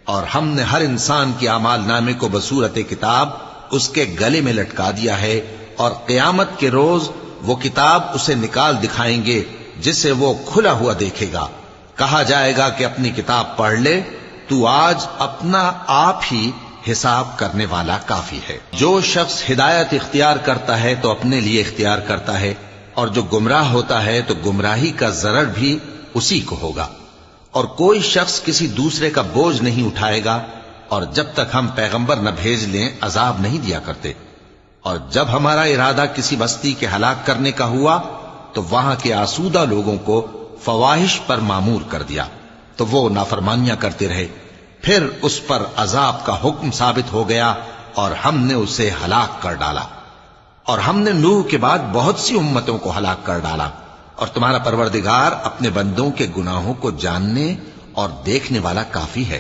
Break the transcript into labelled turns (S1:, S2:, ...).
S1: اور ہم نے ہر انسان کے اعمال نامے کو بصورت کتاب اس کے گلے میں لٹکا دیا ہے، اور قیامت کے روز وہ کتاب اسے نکال دکھائیں گے جسے وہ کھلا ہوا دیکھے گا۔ کہا جائے گا کہ اپنی کتاب پڑھ لے، تو آج اپنا آپ ہی حساب کرنے والا کافی ہے۔ جو شخص ہدایت اختیار کرتا ہے تو اپنے لیے اختیار کرتا ہے، اور جو گمراہ ہوتا ہے تو گمراہی کا ضرر بھی اسی کو ہوگا۔ اور کوئی شخص کسی دوسرے کا بوجھ نہیں اٹھائے گا، اور جب تک ہم پیغمبر نہ بھیج لیں عذاب نہیں دیا کرتے۔ اور جب ہمارا ارادہ کسی بستی کے ہلاک کرنے کا ہوا تو وہاں کے آسودہ لوگوں کو فواحش پر مامور کر دیا، تو وہ نافرمانیاں کرتے رہے، پھر اس پر عذاب کا حکم ثابت ہو گیا اور ہم نے اسے ہلاک کر ڈالا۔ اور ہم نے نوح کے بعد بہت سی امتوں کو ہلاک کر ڈالا، اور تمہارا پروردگار اپنے بندوں کے گناہوں کو جاننے اور دیکھنے والا کافی ہے۔